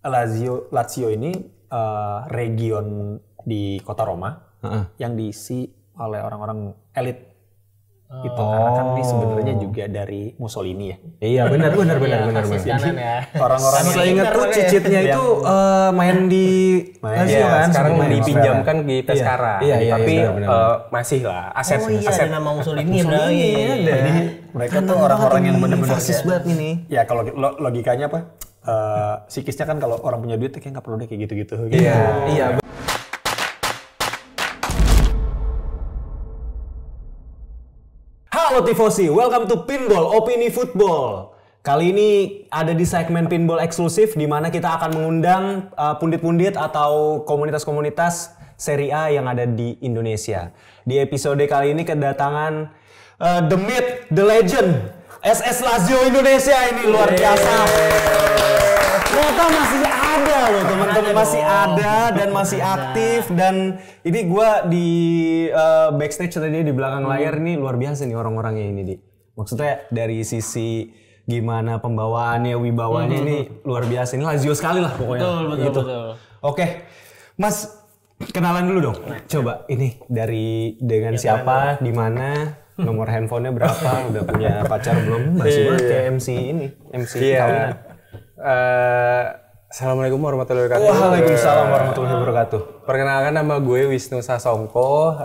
Lazio ini region di kota Roma yang diisi oleh orang-orang elit. Gitu karena kan ini sebenarnya juga dari Mussolini ya. Iya benar. Jadi orang-orang saya ingat tuh cicitnya itu main di Lazio kan, sekarang dipinjamkan di Iya. Pescara. Tapi masih lah aset. ada nama Mussolini ya. Jadi mereka tuh orang-orang yang benar-benar fasis banget ini. Ya kalau logikanya apa? Psikisnya kan kalau orang punya duit kayak nggak perlu deh kayak gitu-gitu. Iya. Halo Tifosi, welcome to Pinball Opini Football. Kali ini ada di segmen Pinball eksklusif di mana kita akan mengundang pundit-pundit atau komunitas-komunitas Serie A yang ada di Indonesia. Di episode kali ini kedatangan The Myth, The Legend, SS Lazio Indonesia ini luar biasa. Ternyata masih ada loh teman-teman, masih ada dan masih aktif. Dan ini gue di backstage tadi di belakang layar ini luar biasa nih orang-orangnya ini di. Maksudnya dari sisi gimana pembawaannya, wibawanya ini luar biasa. Ini Lazio sekali lah pokoknya. Betul. Oke, Mas kenalan dulu dong. Coba ini dengan siapa, di mana, nomor handphonenya berapa, udah punya pacar belum? Masih banget kayak MC kawinan. Assalamualaikum warahmatullahi wabarakatuh. Waalaikumsalam warahmatullahi wabarakatuh. Perkenalkan, nama gue Wisnu Sasongko.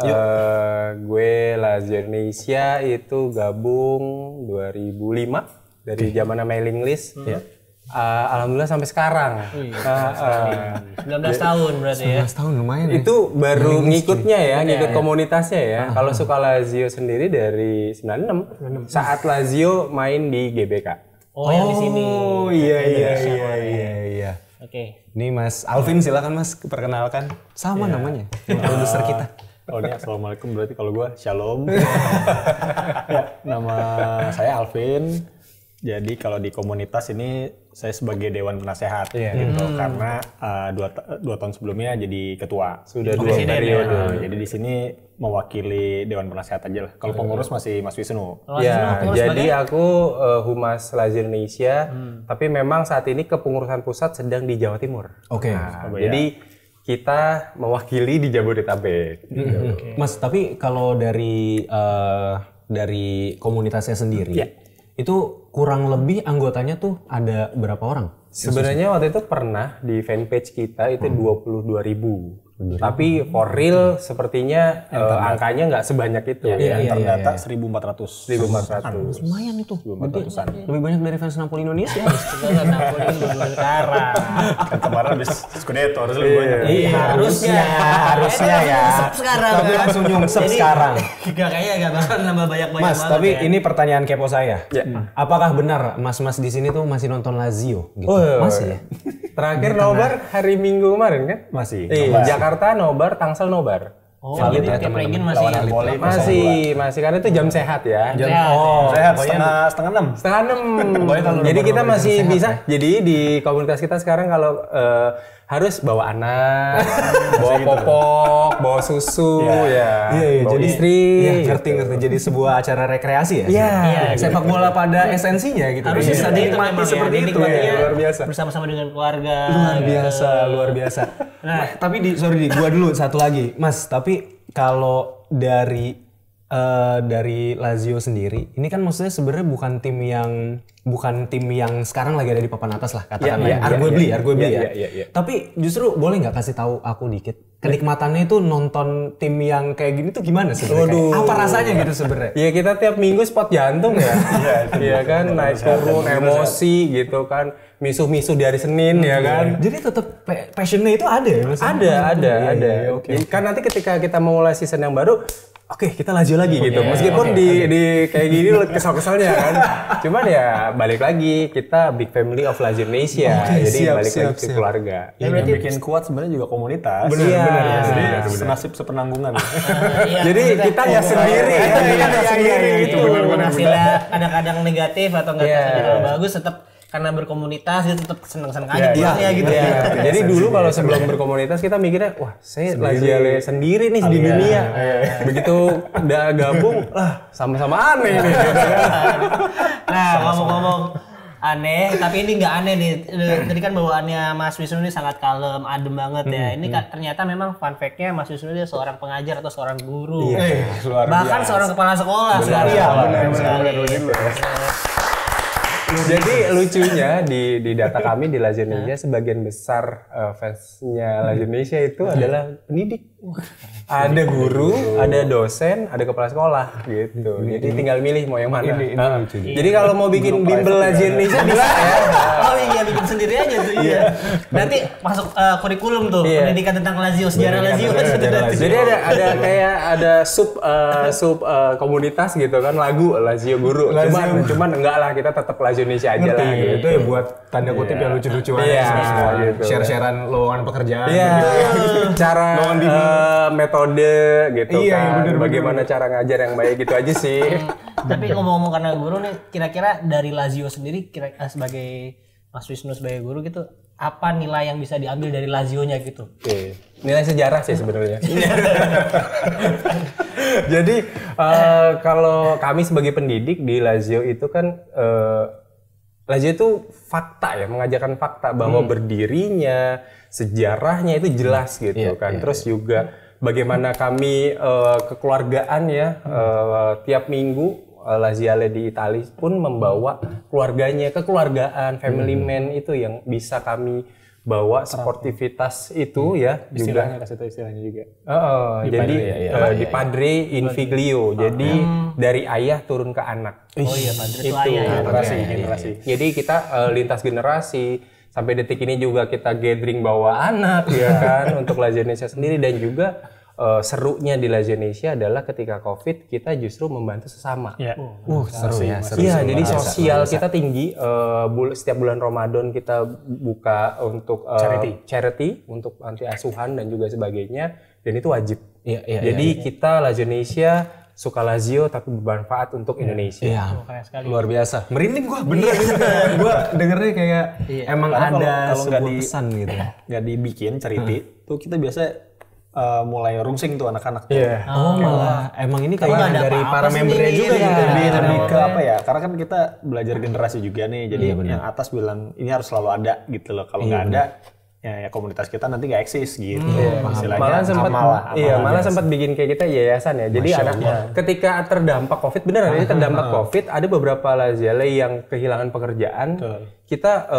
Gue Lazio Indonesia itu gabung 2005 dari zaman mailing list. Alhamdulillah sampai sekarang. 19 tahun berarti ya. 19 tahun lumayan ya. Itu baru ngikutnya ya, ngikut komunitasnya ya. Kalau suka Lazio sendiri dari 96 saat Lazio main di GBK. Oh, yang di sini. Oh iya. Oke. Ini Mas Alvin, silakan Mas perkenalkan. Sama namanya, produser kita. Kalau ini assalamualaikum berarti kalau gue shalom. Nama saya Alvin. Jadi kalau di komunitas ini saya sebagai dewan penasehat gitu karena dua tahun sebelumnya jadi ketua. Sudah 2 periode. Jadi di sini mewakili dewan penasehat aja lah. Kalau pengurus masih Mas Wisnu. Jadi aku Humas Lazio Indonesia, tapi memang saat ini kepengurusan pusat sedang di Jawa Timur. Oke. Jadi kita mewakili di Jabodetabek. Mas, tapi kalau dari komunitasnya sendiri, itu kurang lebih anggotanya tuh ada berapa orang? Sebenarnya waktu itu pernah di fanpage kita itu 22.000. Tapi for real sepertinya angkanya nggak sebanyak itu. Yang terdata 1.400. 1.400. Lumayan itu. 1.400-an. Lebih banyak dari fans Napoli Indonesia. Napoli sekarang. Kan kemarin habis Scudetto harus lebih banyak. Iya, harusnya ya. Sekarang. Tapi langsung nyungsep sekarang. Kayaknya nggak bakal nambah banyak-banyak. Mas, tapi ini pertanyaan kepo saya. Apakah benar mas-mas di sini tuh masih nonton Lazio? Gitu? Masih ya? Terakhir nobar hari Minggu kemarin kan? Masih. Jakarta nobar, Tangsel nobar. Oh, jadi tiap weekend masih ya? Masih karena itu jam sehat ya. Sehat, setengah 6. Setengah 6. Jadi kita masih bisa. Jadi di komunitas kita sekarang kalau harus bawa anak, bawa popok, bawa susu, bawa istri. Ngerti. Jadi sebuah acara rekreasi ya? Iya. Sepak bola pada esensinya gitu. Harus bisa dinikmati seperti itu ya. Luar biasa. Bersama-sama dengan keluarga. Luar biasa. Nah, tapi gua dulu satu lagi, Mas. Tapi kalau dari Lazio sendiri, ini kan maksudnya sebenarnya bukan tim yang sekarang lagi ada di papan atas lah katakanlah. Arguably ya. Tapi justru boleh nggak kasih tahu aku dikit kenikmatannya itu nonton tim yang kayak gini tuh gimana sebenarnya? Apa rasanya gitu sebenarnya? Ya kita tiap minggu spot jantung ya. Iya kan, naik turun emosi gitu kan. Misuh-misuh di hari Senin ya kan. Jadi tetap passionnya itu ada ya Mas? Ada. Kan nanti ketika kita memulai season yang baru, oke, kita Lazio lagi gitu. Meskipun di kayak gini kesel-keselnya kan. Cuman ya balik lagi, kita big family of Lazio Indonesia. Jadi balik lagi ke keluarga. Yang bikin kuat sebenarnya juga komunitas. Benar. Jadi senasib sepenanggungan. Jadi kita nggak sendiri. Itu hasilnya kadang-kadang negatif atau nggak terlalu bagus, tetap karena berkomunitas dia tetap seneng-seneng aja gitu. Jadi dulu kalau sebelum berkomunitas kita mikirnya, wah saya Lazio sendiri nih di dunia. Begitu udah gabung, lah sama-sama aneh nih. Nah, ngomong-ngomong aneh, tapi ini nggak aneh nih. Tadi kan bawaannya Mas Wisnu ini sangat kalem, adem banget ya. Ini ternyata memang fun fact-nya Mas Wisnu dia seorang pengajar atau seorang guru. Bahkan seorang kepala sekolah sekali. Iya, benar. Jadi lucunya di data kami di Lazio Indonesia sebagian besar fansnya Lazio Indonesia itu adalah pendidik. Ada guru, ada dosen, ada kepala sekolah gitu. Jadi tinggal milih mau yang mana. Jadi kalau mau bikin bimbel Lazio Indonesia bisa ya. Oh iya, bikin sendiri aja tuh. Iya. Nanti masuk kurikulum tuh, pendidikan tentang Lazio, sejarah Lazio. Jadi ada kayak ada sub komunitas gitu kan, lagu Lazio guru. Cuman enggak lah, kita tetap Lazio Indonesia aja lah gitu. Itu ya buat tanda kutip yang lucu-lucuan gitu. Share-sharean lowongan pekerjaan cara metode gitu kan. Bagaimana cara ngajar yang baik gitu aja sih. Tapi ngomong-ngomong karena guru nih, kira-kira dari Lazio sendiri sebagai Mas Wisnu sebagai guru gitu, apa nilai yang bisa diambil dari Lazio-nya gitu? Nilai sejarah sih sebenarnya. Jadi kalau kami sebagai pendidik di Lazio itu kan Lazio itu fakta ya, mengajarkan fakta bahwa berdirinya, sejarahnya itu jelas gitu kan. Terus juga bagaimana kami kekeluargaan ya, tiap minggu Laziale di Italia pun membawa keluarganya, kekeluargaan, family man itu yang bisa kami bawa sportivitas itu ya. Istilahnya kasih tahu istilahnya juga. Jadi di Padre in Figlio. Jadi dari ayah turun ke anak. Oh iya, Padre itu ayah. Generasi. Jadi kita lintas generasi sampai detik ini juga kita gathering bawa anak ya kan untuk Lazio Indonesia sendiri. Dan juga serunya di Lazio Indonesia adalah ketika COVID kita justru membantu sesama. Seru ya. Iya, jadi sosial kita tinggi. Setiap bulan Ramadan kita buka untuk charity untuk anti asuhan dan juga sebagainya, dan itu wajib. Jadi kita Lazio Indonesia suka Lazio tapi bermanfaat untuk Indonesia. Luar biasa. Merinding gua bener. Gua dengernya kayak emang ada sebuah pesan gitu. Nggak dibikin charity tuh kita biasa mulai rungsing tuh anak-anak. Malah emang ini kayak dari para membernya juga gitu. Lebih ke apa ya? Karena kan kita belajar generasi juga nih. Jadi yang atas bilang ini harus selalu ada gitu loh. Kalau nggak ada ya komunitas kita nanti nggak eksis gitu. Malah sempat bikin kayak kita yayasan ya. Jadi ketika terdampak COVID, beneran ini terdampak COVID, ada beberapa Laziale yang kehilangan pekerjaan. Kita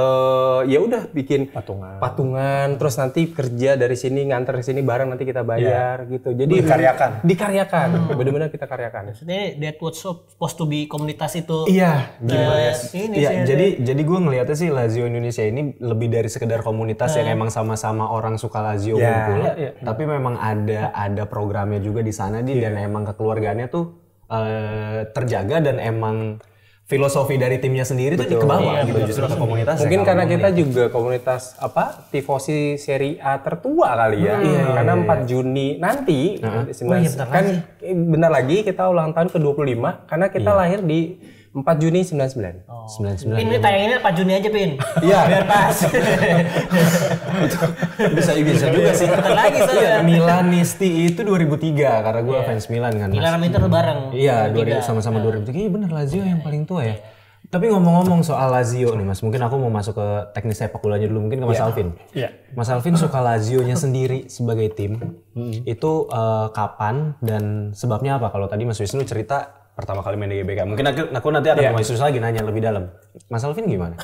ya udah bikin patungan, terus nanti kerja dari sini nganter ke sini barang nanti kita bayar gitu. Jadi dikaryakan. Benar-benar kita karyakan. Maksudnya that was supposed to be komunitas itu. Iya, jadi gue ngelihatnya sih Lazio Indonesia ini lebih dari sekedar komunitas yang emang sama-sama orang suka Lazio ngumpul. Tapi memang ada programnya juga di sana dan emang kekeluargaannya tuh terjaga dan emang filosofi dari timnya sendiri tuh ke bawah gitu justru ke komunitas. Mungkin karena kita juga komunitas tifosi Serie A tertua kali ya. Karena 4 Juni nanti kan bentar lagi kita ulang tahun ke-25 karena kita lahir di 4 Juni 99. 99. Ini tayanginnya 4 Juni aja, Pin. Iya. Biar pas. bisa juga sih. Bentar lagi saya. Milanisti itu 2003 karena gue fans Milan kan. Milan sama Inter bareng. Iya, sama-sama 2003. Iya bener, Lazio yang paling tua ya. Tapi ngomong-ngomong soal Lazio nih Mas, mungkin aku mau masuk ke teknis sepak bolanya dulu, mungkin ke Mas Alvin. Mas Alvin suka Lazio-nya sendiri sebagai tim. Itu kapan dan sebabnya apa? Kalau tadi Mas Wisnu cerita pertama kali main di GBK. Mungkin aku nanti akan Mas Wisnu lagi nanya lebih dalam. Mas Alvin gimana?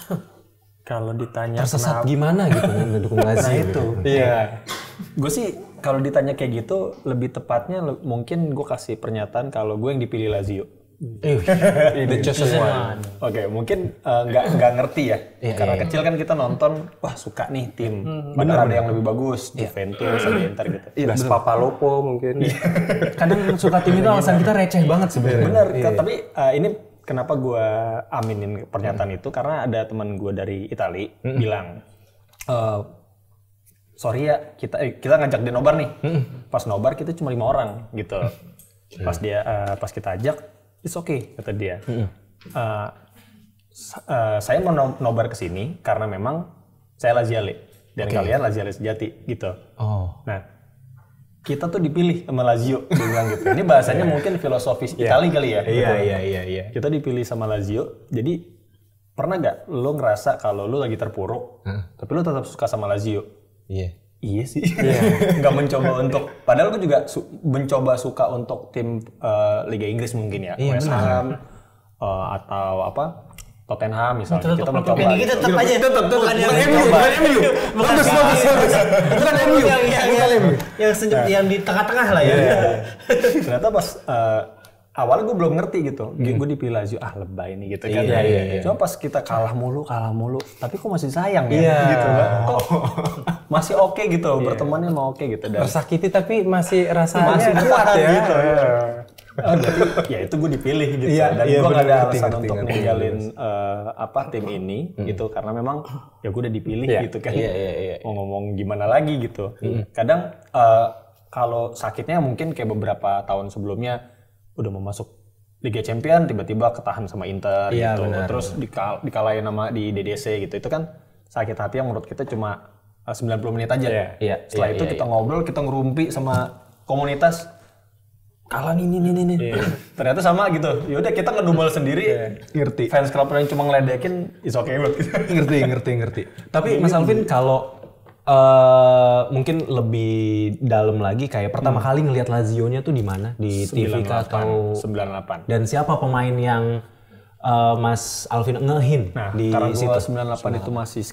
Kalau ditanya tersesat gimana gitu mendukung Lazio itu. Iya. Gue sih kalau ditanya kayak gitu lebih tepatnya mungkin gue kasih pernyataan kalau gue yang dipilih Lazio. The chosen one. Oke, mungkin nggak ngerti ya. Karena kecil kan kita nonton, wah suka nih tim. Padahal ada yang lebih bagus, Juventus, ada Inter gitu. Las Papalopo mungkin. Kadang suka tim itu alasan kita receh banget sebenarnya. Bener, tapi ini kenapa gue aminin pernyataan itu karena ada teman gue dari Itali bilang, sorry ya kita ngajak dia nobar nih. Pas nobar kita cuma 5 orang gitu. Pas kita ajak, it's okay kata dia. Saya mau nobar ke sini karena memang saya Laziale dan kalian Laziale sejati gitu. Nah, kita tuh dipilih sama Lazio, dia bilang gitu. Ini bahasanya mungkin filosofis Itali kali ya. Iya. Kita dipilih sama Lazio, jadi pernah nggak lo ngerasa kalau lo lagi terpuruk, tapi lo tetap suka sama Lazio? Iya sih. Nggak mencoba untuk, padahal gue juga mencoba suka untuk tim Liga Inggris mungkin ya, West Ham atau apa? Tottenham misalnya, kita mencoba. Gitu, tetap aja. Bukan MU. Itu kan MU. Yang di tengah-tengah lah ya. Ternyata pas awalnya gue belum ngerti gitu, gue dipilih Lazio, lebay nih gitu kan. Cuma pas kita kalah mulu, tapi kok masih sayang ya, gitu kan. Kok masih oke gitu, bertemannya mau oke gitu. Tersakiti tapi masih rasanya kuat ya. Gitu. Berarti ya itu gue dipilih gitu. Dan gue gak ada alasan untuk ninggalin tim ini gitu, karena memang ya gue udah dipilih gitu kan. Mau ngomong gimana lagi gitu. Kadang kalau sakitnya mungkin kayak beberapa tahun sebelumnya udah mau masuk Liga Champion, tiba-tiba ketahan sama Inter gitu. Terus dikalahin sama di DDC gitu. Itu kan sakit hati yang menurut kita cuma 90 menit aja. Setelah itu kita ngobrol, kita ngerumpi sama komunitas, kalah nih. Ternyata sama gitu. Ya udah kita ngedumel sendiri. Ngerti. Fans club yang cuma ngeledekin is okay buat kita. Ngerti. Tapi Mas Alvin kalau mungkin lebih dalam lagi kayak pertama kali ngelihat Lazio-nya tuh di mana? Di TV atau 98. Dan siapa pemain yang Mas Alvin ngehin di karena situ? 98 itu masih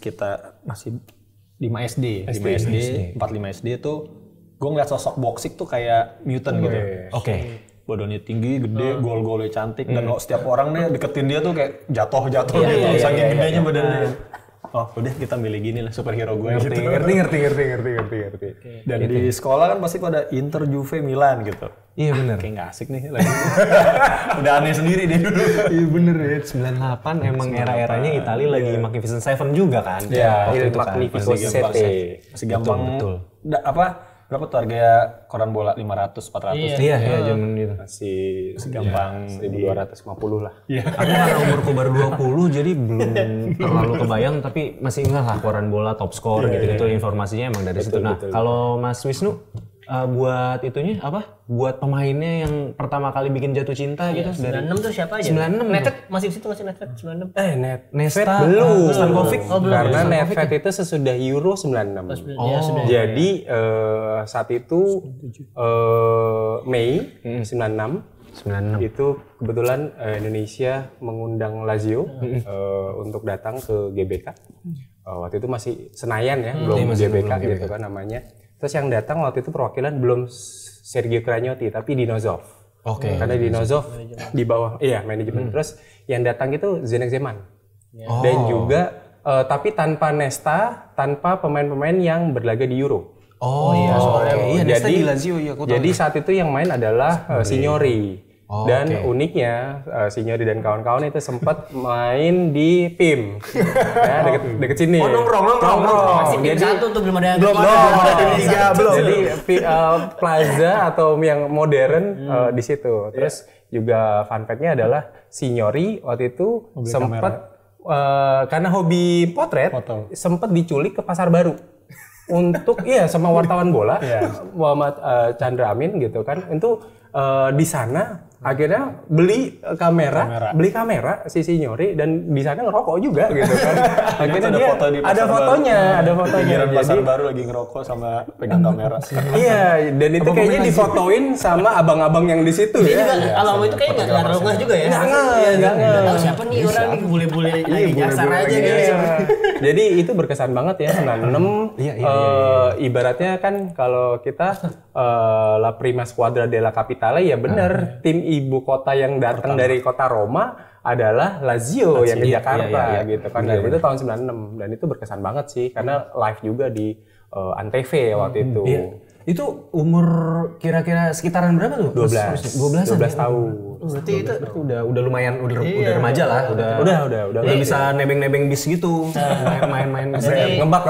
5 SD. 45 SD itu gue ngeliat sosok Boksik tuh kayak mutant gitu. Badannya tinggi, gede, gol-golnya cantik, dan setiap orang nih deketin dia tuh kayak jatuh gitu. Saking gedenya badannya. Oh udah kita milih gini lah superhero gue. Ngerti. Dan di sekolah kan pasti pada Inter, Juve, Milan gitu. Iya bener. Kayak nggak asik nih lagi. Udah aneh sendiri deh dulu. Iya bener ya. 98 emang era-eranya Italia lagi Magnificent Seven juga kan. Iya, Il Magnifico Sette. Masih gampang. Betul. Berapa tuh harga koran bola? 500, 400? Iya, zaman itu. Masih gampang 1250 lah. Aku karena umurku baru 20 jadi belum terlalu kebayang, tapi masih ingat lah koran bola, top score gitu-gitu informasinya emang dari situ. Nah, kalau Mas Wisnu buat itunya apa? Buat pemainnya yang pertama kali bikin jatuh cinta gitu. 96 tuh siapa aja? 96. Nedved masih di situ, masih Nedved 96. Nesta belum. Stankovic. Karena Nedved itu sesudah Euro 96. Jadi saat itu Mei 96 itu kebetulan Indonesia mengundang Lazio untuk datang ke GBK. Waktu itu masih Senayan ya, belum GBK gitu kan namanya. Terus yang datang waktu itu perwakilan belum Sergio Cragnotti tapi Dinozov. Karena Dinozov di bawah manajemen. Terus yang datang itu Zdeněk Zeman. Dan juga tapi tanpa Nesta, tanpa pemain-pemain yang berlaga di Euro. Nesta di Lazio ya. Jadi saat itu yang main adalah Signori. Dan uniknya Signori dan kawan-kawan itu sempat main di PIM. Ya, deket sini. Nongkrong. Masih tim 1 tuh belum ada yang tim 3 belum. Jadi Plaza atau yang modern di situ. Terus juga fun fact-nya adalah Signori waktu itu sempat karena hobi potret sempat diculik ke Pasar Baru. Untuk sama wartawan bola Muhammad Chandra Amin gitu kan. Itu di sana akhirnya beli kamera si Signori dan di sana ngerokok juga gitu kan. Akhirnya dia ada fotonya. Pikiran Pasar Baru lagi ngerokok sama pegang kamera. Iya, dan itu kayaknya difotoin sama abang-abang yang di situ ya. Abang itu kayaknya nggak terlalu ngeh juga ya. Nggak tahu siapa nih orang nih bule-bule nyasar aja gitu. Jadi itu berkesan banget ya 96. Ibaratnya kan kalau kita La Prima Squadra della Capitale ya benar tim ibu kota yang datang dari kota Roma adalah Lazio yang ke Jakarta gitu kan. Dan itu tahun 96 dan itu berkesan banget sih karena live juga di Antv waktu itu. Itu umur kira-kira sekitaran berapa tuh? 12 tahun. Berarti itu udah lumayan udah remaja lah, udah bisa nebeng-nebeng bis gitu. Main-main ngebak.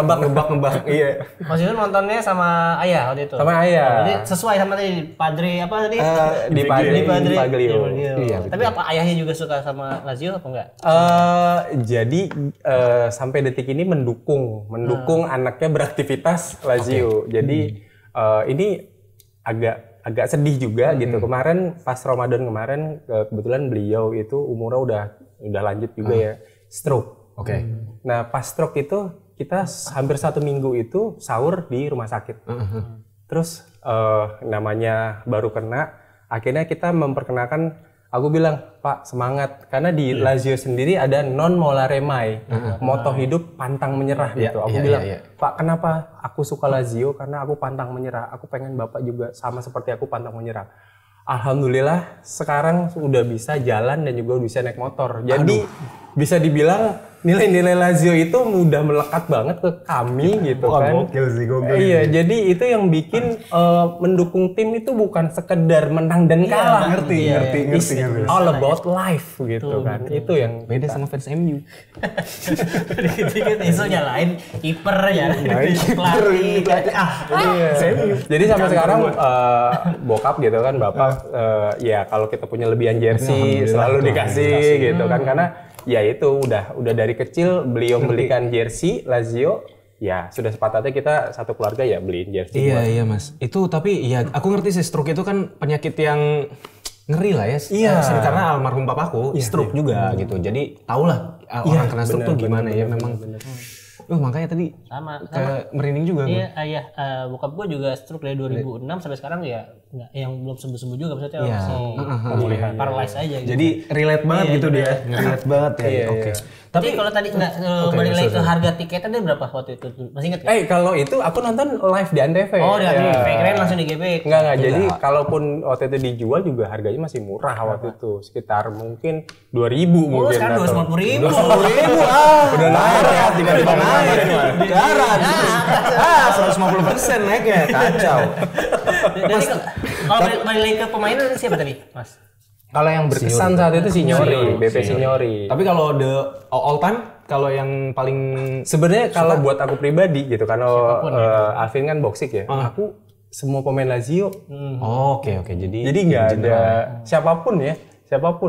Iya. Maksudnya nontonnya sama ayah waktu itu. Sama ayah. Jadi sesuai sama tadi Padre apa tadi? Di Padre. Iya. Tapi apa ayahnya juga suka sama Lazio apa enggak? Jadi sampai detik ini mendukung anaknya beraktivitas Lazio. Jadi ini agak sedih juga gitu. Kemarin pas Ramadan kemarin kebetulan beliau itu umurnya udah lanjut juga ya. stroke. Oke. Nah pas stroke itu kita hampir 1 minggu itu sahur di rumah sakit. Terus namanya baru kena, akhirnya kita memperkenalkan, aku bilang, Pak semangat, karena di Lazio sendiri ada non molare mai, moto hidup pantang menyerah gitu. Aku bilang, Pak kenapa aku suka Lazio? Karena aku pantang menyerah, aku pengen Bapak juga sama seperti aku pantang menyerah. Alhamdulillah sekarang sudah bisa jalan dan juga bisa naik motor. Jadi bisa dibilang nilai-nilai Lazio itu udah melekat banget ke kami gitu kan. Gokil sih, gokil. Iya, jadi itu yang bikin mendukung tim itu bukan sekedar menang dan kalah. Ngerti. All about life gitu kan. Itu yang Beda sama fans MU. Dikit-dikit isunya lain, kiper ya, pelatih. Jadi sampai sekarang bokap gitu kan, bapak ya kalau kita punya lebihan jersey selalu dikasih gitu kan, karena ya itu udah dari kecil beliau belikan jersey Lazio, ya sudah sepatutnya kita satu keluarga ya beliin jersey. Iya Mas. Itu tapi ya aku ngerti sih, stroke itu kan penyakit yang ngeri lah ya. Iya. Karena almarhum papaku stroke juga gitu. Jadi tahulah orang kena stroke tuh gimana ya memang. Makanya tadi sama merinding juga. Iya, bokap gue juga stroke dari 2006 sampai sekarang ya nggak, yang belum sembuh juga maksudnya masih pemulihan, paralyzed aja gitu. Jadi relate banget gitu dia. Relate banget ya. Oke. Tapi kalau tadi nggak balik lagi ke harga tiketnya dia berapa waktu itu? Masih ingat nggak? Kalau itu aku nonton live di Antv. Oh, di Antv. Keren langsung di GBK. Enggak. Jadi kalaupun waktu itu dijual juga harganya masih murah waktu itu. Sekitar mungkin 2.000 mungkin. Sekarang 250.000. 250.000 udah naik ya, tiba-tiba naik. Garan. 150% naik ya. Kacau. Jadi kalau balik lagi ke pemain itu siapa tadi, Mas? Kalau yang berkesan saat itu Signori, BP Signori. Tapi kalau the all time, kalau yang paling sebenarnya kalau buat aku pribadi gitu, karena Alvin kan boxing ya, aku semua pemain Lazio. Oke. Jadi nggak ada siapapun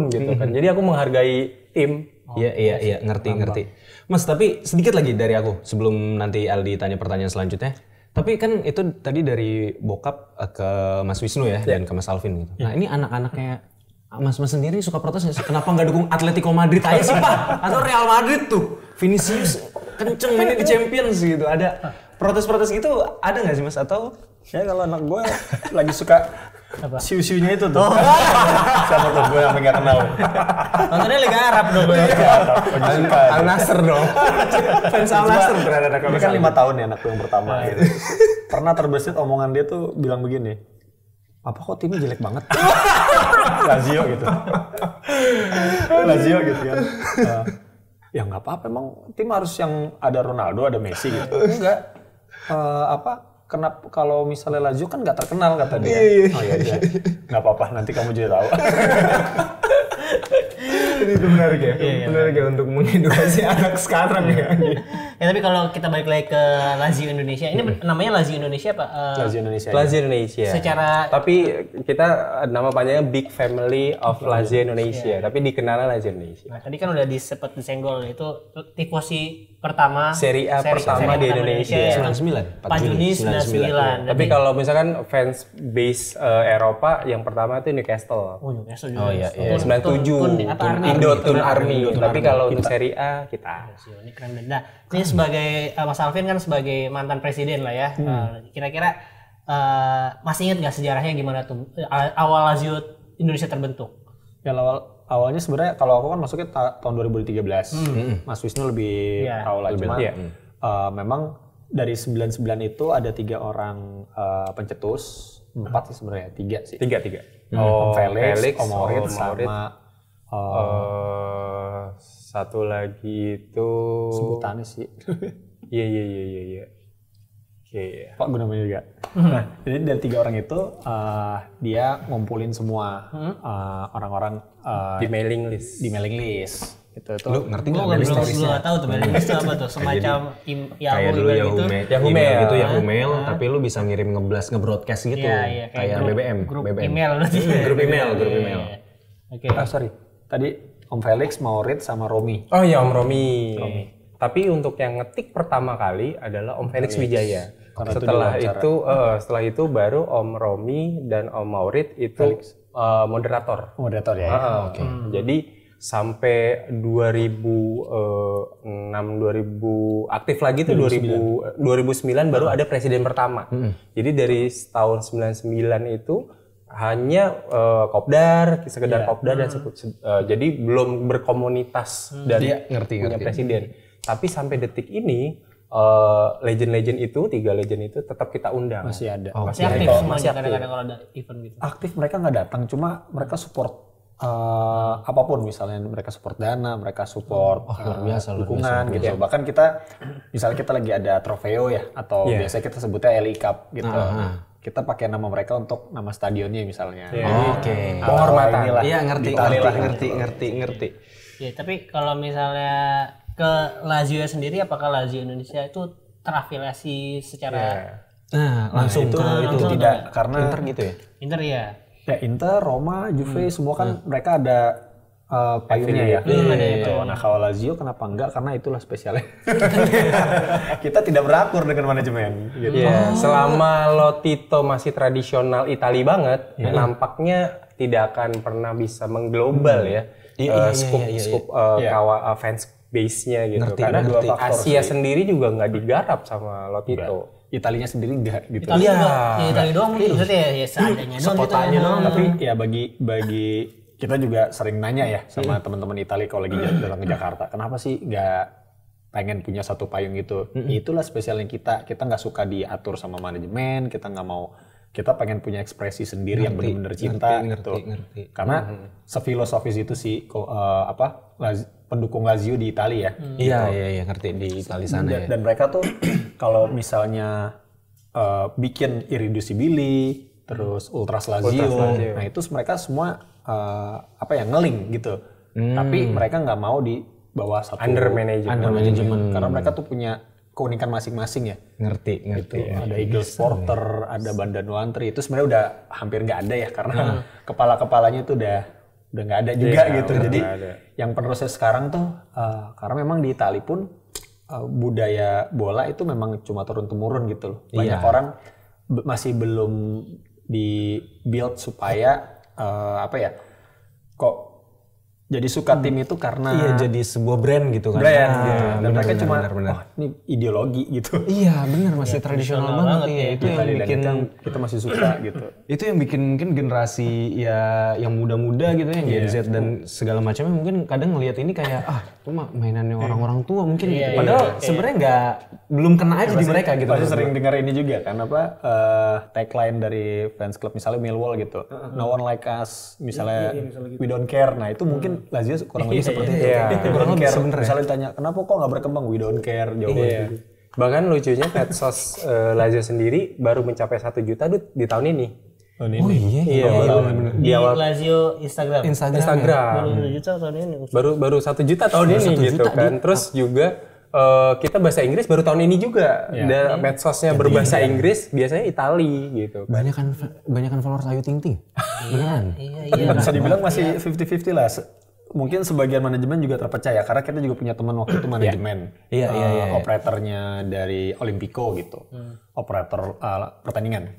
gitu kan. Jadi aku menghargai tim. Iya, ngerti. Mas, tapi sedikit lagi dari aku sebelum nanti Aldi tanya pertanyaan selanjutnya. Tapi kan itu tadi dari bokap ke Mas Wisnu ya, dan ke Mas Alvin gitu. Nah, ini anak-anaknya Mas sendiri suka protes nggak sih? Kenapa nggak dukung Atletico Madrid aja sih Pak? Atau Real Madrid tuh? Vinicius kenceng mainnya di Champions gitu. Ada protes-protes gitu ada nggak sih Mas? Atau ya kalau anak gue lagi suka siu-siunya itu tuh. Siapa tuh gue yang nggak kenal. Nontonnya Liga Arab dong. Al Nassr dong. Fans Al Nassr berada di Ini kan 5 tahun ya anakku yang pertama gitu. Pernah terbesit omongan dia tuh bilang begini, "Apa kok timnya jelek banget?" Lazio gitu. Lazio gitu kan. Ya nggak apa-apa, emang tim harus yang ada Ronaldo, ada Messi gitu. Enggak. Kenapa kalau misalnya Lazio kan nggak terkenal kata dia. Oh iya. Nggak apa-apa, nanti kamu juga tahu. Itu menarik ya. Menarik ya untuk mengedukasi anak sekarang ya. Ya tapi kalau kita balik lagi ke Lazio Indonesia, ini namanya Lazio Indonesia Pak? Lazio Indonesia. Secara tapi kita nama panjangnya Big Family of Lazio Indonesia, tapi dikenalnya Lazio Indonesia. Nah, tadi kan udah sempat disenggol itu tifosi pertama Serie A pertama di Indonesia. 99. 4 Juni 99. Tapi kalau misalkan fans base Eropa yang pertama itu Newcastle. Oh, Newcastle juga. Oh iya. 97. Tun Army. Tapi kalau untuk Serie A kita. Ini keren banget. Nah, ini sebagai Mas Alvin kan sebagai mantan presiden lah ya. Kira-kira masih ingat nggak sejarahnya gimana tuh awal Lazio Indonesia terbentuk? Ya awalnya sebenarnya kalau aku kan masuknya tahun 2013. Mas Wisnu lebih tahu lah, cuma memang dari 99 itu ada 3 orang pencetus, 4 sih sebenarnya, 3 sih. 3. Om Felix, Om Maurits, sama satu lagi itu sebutannya sih. Iya. Pak gue namanya juga. Nah, jadi dari 3 orang itu dia ngumpulin semua orang-orang di mailing list. Itu lu ngerti nggak? Belum tahu tuh mailing list itu apa tuh? Semacam kayak dulu Yahoo Mail, Nah. tapi lu bisa ngirim ngebroadcast gitu. Iya, kayak BBM. Grup email berarti. Grup email. Oke. Sorry. Tadi Om Felix, Maurits, sama Romi. Oh iya, Om Romi. Tapi untuk yang ngetik pertama kali adalah Om Felix Wijaya. Setelah itu baru Om Romi dan Om Maurits itu moderator. Moderator ya. Oke. Jadi sampai 2006 2000 aktif lagi tuh 2009 baru ada presiden pertama. Jadi dari tahun 99 itu hanya kopdar, sekedar kopdar dan jadi belum berkomunitas dari punya presiden. Tapi sampai detik ini legend-legend itu, 3 legend itu tetap kita undang. Masih ada. Masih aktif semuanya kadang-kadang kalau ada event gitu. Aktif, mereka nggak datang, cuma mereka support apapun, misalnya mereka support dana, mereka support dukungan gitu. Bahkan kita, misalnya kita lagi ada trofeo ya, atau biasanya kita sebutnya LI Cup gitu. Kita pakai nama mereka untuk nama stadionnya misalnya. Penghormatan. Iya, ngerti. Ya, tapi kalau misalnya ke Lazio sendiri, apakah Lazio Indonesia itu terafiliasi secara langsung itu tidak, karena Inter gitu ya? Inter ya? Ya Inter, Roma, Juve semua kan mereka ada payungnya ya. Nah kalau Lazio kenapa enggak? Karena itulah spesialnya. Kita tidak berakur dengan manajemen. Gitu. Selama Lotito masih tradisional Itali banget, nampaknya tidak akan pernah bisa mengglobal scoop fans base-nya gitu. Karena Asia sendiri juga nggak digarap sama Lotito. Italinya sendiri enggak gitu. Italia doang mungkin maksudnya ya seadanya doang gitu. Tapi ya bagi kita juga sering nanya ya sama teman-teman Italia kalau lagi datang ke Jakarta, kenapa sih nggak pengen punya satu payung itu? Itulah spesialnya kita nggak suka diatur sama manajemen, kita nggak mau, kita pengen punya ekspresi sendiri yang benar-benar cinta gitu. Karena sefilosofis itu sih pendukung Lazio di Italia ya. Iya, ngerti di Italia sana ya. Dan mereka tuh kalau misalnya bikin Irreducibili, terus Ultras Lazio, nah itu mereka semua ngeling gitu. Tapi mereka nggak mau di bawah satu under management. Karena mereka tuh punya keunikan masing-masing ya. Ngerti. Gitu. Ada Eagles Porter, ada Banda Nuantri, itu sebenarnya udah hampir nggak ada ya, karena kepala-kepalanya itu udah nggak ada juga gitu. Jadi yang proses sekarang tuh karena memang di Italia pun budaya bola itu memang cuma turun-temurun gitu loh. Banyak orang masih belum di build supaya kok jadi suka tim itu karena jadi sebuah brand gitu kan. Gitu. Dan mereka cuma ini ideologi gitu. Iya, benar, masih tradisional banget ya. Itu yang bikin kita masih suka gitu. Itu yang bikin mungkin generasi ya yang muda-muda gitu ya, Gen Z dan segala macamnya mungkin kadang ngelihat ini kayak itu mah mainannya orang-orang tua mungkin gitu. Padahal sebenarnya belum kena aja di mereka gitu. Pasti sering dengar ini juga kan tagline dari fans club misalnya Millwall gitu. No one like us, misalnya we don't care. Nah, itu mungkin Lazio kurang lebih seperti itu. Kurang lebih sebenarnya. Misalnya ditanya kenapa kok nggak berkembang, we don't care jawabannya. Bahkan lucunya medsos Lazio sendiri baru mencapai 1 juta di tahun ini. Di Lazio Instagram. Baru 1 juta tahun ini. Baru 1 juta tahun ini gitu kan. Terus juga kita bahasa Inggris baru tahun ini juga. Dan medsosnya berbahasa Inggris biasanya Itali gitu. Banyakan followers Ayu Ting Ting. Beneran. Iya. Bisa dibilang masih 50-50 lah. Mungkin sebagian manajemen juga terpercaya karena kita juga punya teman waktu itu manajemen. Operatornya dari Olimpico gitu. Operator pertandingan.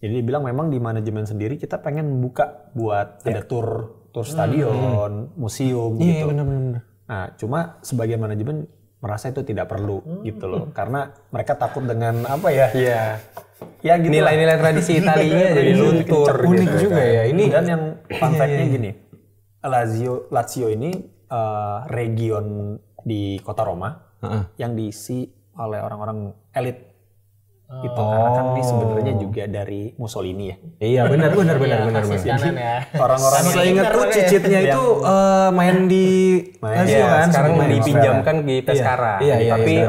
Jadi dibilang memang di manajemen sendiri kita pengen buka buat ada tour stadion, museum gitu. Benar. Nah, cuma sebagian manajemen merasa itu tidak perlu gitu loh. Karena mereka takut dengan ya gitu. Nilai-nilai tradisi Italinya jadi luntur. Unik gitu, juga ya. Ini dan yang fun fact-nya gini. Lazio ini region di kota Roma yang diisi oleh orang-orang elit. Itu karena kan ini sebenarnya juga dari Mussolini ya. Iya, benar. Orang-orang saya ingatku cicitnya itu main di Lazio kan, sekarang dipinjamkan di Pescara. Tapi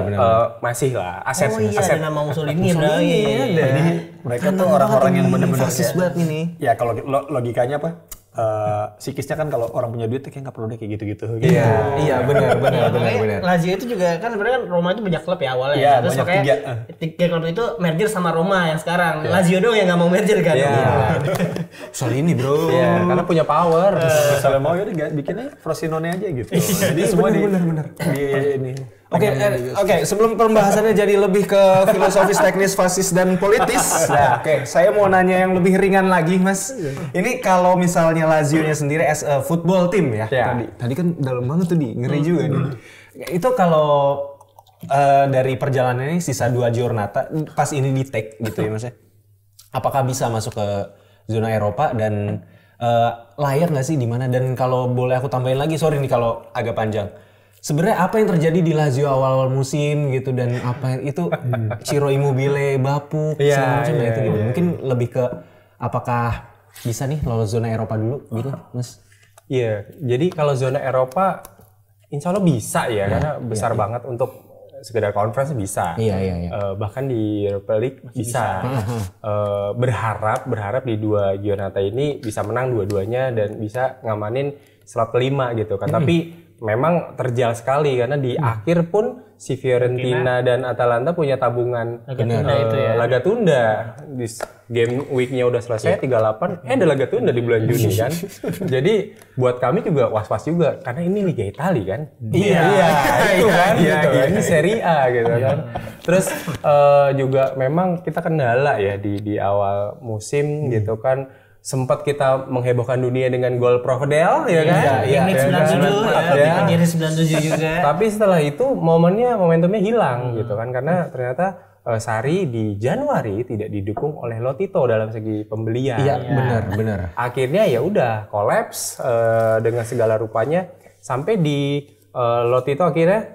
masih lah aset. Ada nama Mussolini Jadi mereka tuh orang-orang yang benar-benar fasis banget ini. Ya kalau logikanya apa? Psikisnya kan kalau orang punya duit kayak nggak perlu deh kayak gitu-gitu. Iya, benar. Lazio itu juga kan sebenarnya kan Roma itu banyak klub ya awalnya. Iya, terus banyak tiga klub itu merger sama Roma yang sekarang. Lazio doang yang nggak mau merger kan. Soal ini bro. Iya, karena punya power. Misalnya mau ya bikinnya Frosinone aja gitu. Jadi semua bener. Di ini Oke, sebelum pembahasannya jadi lebih ke filosofis, teknis, fasis dan politis. Nah, saya mau nanya yang lebih ringan lagi, Mas. Ini kalau misalnya Lazio-nya sendiri as a football team ya. Tadi kan dalam banget tuh ngeri juga nih. Itu kalau dari perjalanan ini sisa 2 giornata pas ini di take gitu ya, Mas. Apakah bisa masuk ke zona Eropa dan layak nggak sih di mana? Dan kalau boleh aku tambahin lagi, sorry nih kalau agak panjang. Sebenarnya apa yang terjadi di Lazio awal-awal musim gitu dan apa itu Ciro Immobile bapuk segala macam itu gitu. Mungkin lebih ke apakah bisa nih lolos zona Eropa dulu gitu, Mas? Iya, jadi kalau zona Eropa insya Allah bisa ya karena besar banget untuk sekedar conference bisa. Bahkan di Europa League bisa. Berharap di 2 giornata ini bisa menang dua-duanya dan bisa ngamanin slot kelima gitu kan. Tapi memang terjal sekali karena di akhir pun si Fiorentina dan Atalanta punya tabungan laga tunda. Di game week-nya udah selesai 38, ada laga tunda di bulan Juni kan. Jadi buat kami juga was-was juga karena ini Liga Italia kan. Itu kan. Ini Serie A gitu kan. Terus juga memang kita kendala ya di awal musim gitu kan. Sempat kita menghebohkan dunia dengan gol Provedel ya kan? Menit 97 jadi 97 juga. Tapi setelah itu momentumnya hilang gitu kan karena ternyata Sarri di Januari tidak didukung oleh Lotito dalam segi pembelian. Iya, benar. Akhirnya ya udah kolaps dengan segala rupanya sampai di Lotito akhirnya